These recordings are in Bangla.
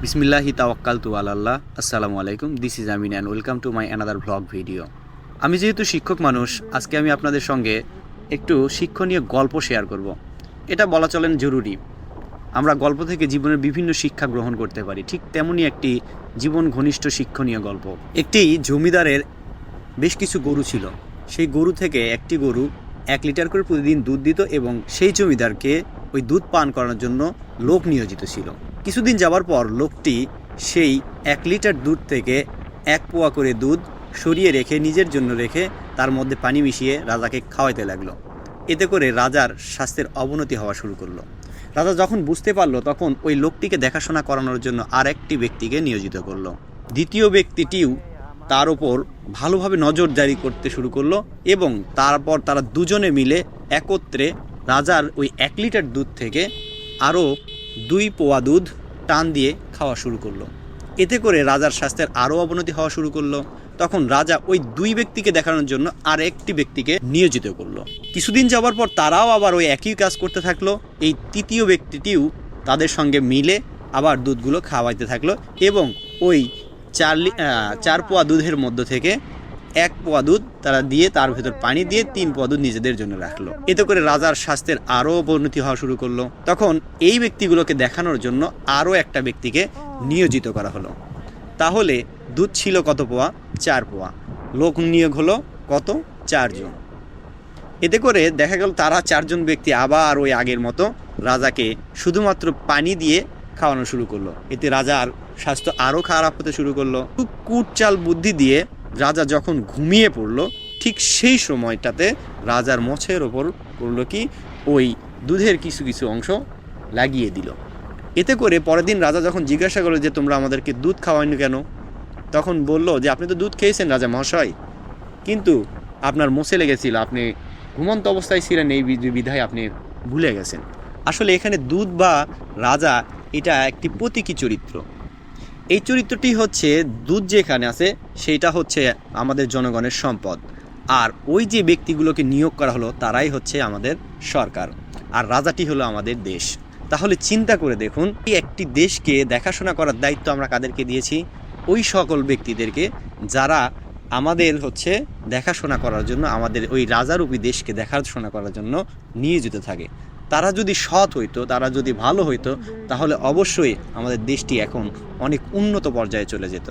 বিসমিল্লাহি তাওয়াক্কালতু আলাল্লাহ। আসসালামু আলাইকুম, this is Amin and welcome to my another vlog video. আমি যেহেতু শিক্ষক মানুষ, আজকে আমি আপনাদের সঙ্গে একটু শিক্ষণীয় গল্প শেয়ার করব। এটা বলা চলেন জরুরি। আমরা গল্প থেকে জীবনের বিভিন্ন শিক্ষা গ্রহণ করতে পারি, ঠিক তেমনই একটি জীবন ঘনিষ্ঠ শিক্ষণীয় গল্প। একটি জমিদারের বেশ কিছু গরু ছিল। সেই গরু থেকে একটি গরু 1 লিটার করে প্রতিদিন দুধ দিত এবং সেই জমিদারকে ওই দুধ পান করানোর জন্য লোক নিয়োজিত ছিল। কিছুদিন যাওয়ার পর লোকটি সেই 1 লিটার দুধ থেকে 1 পোয়া করে দুধ সরিয়ে রেখে নিজের জন্য রেখে তার মধ্যে পানি মিশিয়ে রাজাকে খাওয়াইতে লাগলো। এতে করে রাজার স্বাস্থ্যের অবনতি হওয়া শুরু করলো। রাজা যখন বুঝতে পারলো, তখন ওই লোকটিকে দেখাশোনা করানোর জন্য আরেকটি ব্যক্তিকে নিয়োজিত করলো। দ্বিতীয় ব্যক্তিটিও তার ওপর ভালোভাবে নজরদারি করতে শুরু করলো এবং তারপর তারা দুজনে মিলে একত্রে রাজার ওই 1 লিটার দুধ থেকে আরও 2 পোয়া দুধ টান দিয়ে খাওয়া শুরু করলো। এতে করে রাজার স্বাস্থ্যের আরও অবনতি হওয়া শুরু করলো। তখন রাজা ওই 2 ব্যক্তিকে দেখানোর জন্য আর একটি ব্যক্তিকে নিয়োজিত করলো। কিছুদিন যাওয়ার পর তারাও আবার ওই একই কাজ করতে থাকলো। এই তৃতীয় ব্যক্তিটিও তাদের সঙ্গে মিলে আবার দুধগুলো খাওয়াইতে থাকলো এবং ওই 4 পোয়া দুধের মধ্য থেকে 1 পোয়া দুধ তারা দিয়ে তার ভেতর পানি দিয়ে 3 পোয়া দুধ নিজেদের জন্য রাখলো। এতে করে রাজার স্বাস্থ্যের আরও অবনতি হওয়া শুরু করলো। তখন এই ব্যক্তিগুলোকে দেখানোর জন্য আরও একটা ব্যক্তিকে নিয়োজিত করা হলো। তাহলে দুধ ছিল কত পোয়া? 4 পোয়া। লোক নিয়োগ হলো কত? 4 জন। এতে করে দেখা গেল তারা 4 জন ব্যক্তি আবার ওই আগের মতো রাজাকে শুধুমাত্র পানি দিয়ে খাওয়ানো শুরু করলো। এতে রাজার স্বাস্থ্য আরও খারাপ হতে শুরু করলো। খুব কুটচাল বুদ্ধি দিয়ে রাজা যখন ঘুমিয়ে পড়লো, ঠিক সেই সময়টাতে রাজার মোছের ওপর পড়লো কি ওই দুধের কিছু কিছু অংশ লাগিয়ে দিল। এতে করে পরের দিন রাজা যখন জিজ্ঞাসা করলো যে তোমরা আমাদেরকে দুধ খাওয়াইনি কেন, তখন বলল যে আপনি তো দুধ খেয়েছেন রাজা মহাশয়, কিন্তু আপনার মোছে লেগেছিল, আপনি ঘুমন্ত অবস্থায় ছিলেন, এই বিধায় আপনি ভুলে গেছেন। আসলে এখানে দুধ বা রাজা এটা একটি প্রতীকী চরিত্র। এই চরিত্রটি হচ্ছে দুধ যেখানে আছে সেইটা হচ্ছে আমাদের জনগণের সম্পদ, আর ওই যে ব্যক্তিগুলোকে নিয়োগ করা হলো তারাই হচ্ছে আমাদের সরকার, আর রাজাটি হলো আমাদের দেশ। তাহলে চিন্তা করে দেখুন, এই একটি দেশকে দেখাশোনা করার দায়িত্ব আমরা কাদেরকে দিয়েছি? ওই সকল ব্যক্তিদেরকে যারা আমাদের হচ্ছে দেখাশোনা করার জন্য, আমাদের ওই রাজারূপী দেশকে দেখাশোনা করার জন্য নিয়োজিত থাকে। তারা যদি সৎ হইতো, তারা যদি ভালো হইতো, তাহলে অবশ্যই আমাদের দেশটি এখন অনেক উন্নত পর্যায়ে চলে যেত।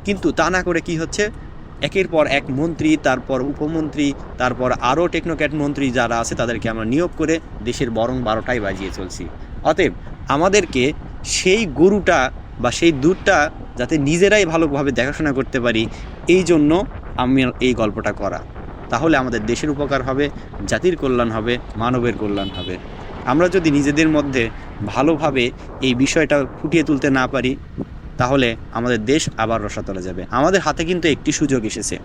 কিন্তু তা না করে কি হচ্ছে, একের পর এক মন্ত্রী, তারপর উপমন্ত্রী, তারপর আরও টেকনোক্র্যাট মন্ত্রী যারা আছে তাদেরকে আমরা নিয়োগ করে দেশের বরং 12টাই বাজিয়ে চলছি। অতএব আমাদেরকে সেই গরুটা বা সেই দুধটা যাতে নিজেরাই ভালোভাবে দেখাশোনা করতে পারি, এই জন্য আমি এই গল্পটা করা। তাহলে আমাদের দেশের উপকার হবে, জাতির কল্যাণ হবে, মানবের কল্যাণ হবে। আমরা যদি নিজেদের মধ্যে ভালোভাবে এই বিষয়টা ফুটিয়ে তুলতে না পারি, তাহলে আমাদের দেশ আবার রসাতলে যাবে। আমাদের হাতে কিন্তু একটি সুযোগ এসেছে,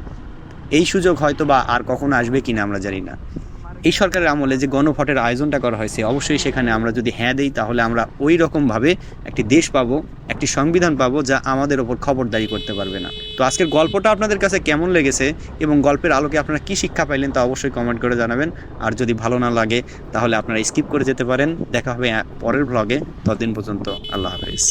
এই সুযোগ হয়তো বা আর কখনো আসবে কিনা আমরা জানি না। এই সরকারের আমলে যে গণভোটের আয়োজনটা করা হয়েছে, অবশ্যই সেখানে আমরা যদি হ্যাঁ দিই, তাহলে আমরা ওই রকমভাবে একটি দেশ পাবো, একটি সংবিধান পাবো যা আমাদের ওপর খবরদারি করতে পারবে না। তো আজকের গল্পটা আপনাদের কাছে কেমন লেগেছে এবং গল্পের আলোকে আপনারা কী শিক্ষা পাইলেন তা অবশ্যই কমেন্ট করে জানাবেন। আর যদি ভালো না লাগে তাহলে আপনারা স্কিপ করে যেতে পারেন। দেখা হবে পরের ব্লগে। ততদিন পর্যন্ত আল্লাহ হাফেজ।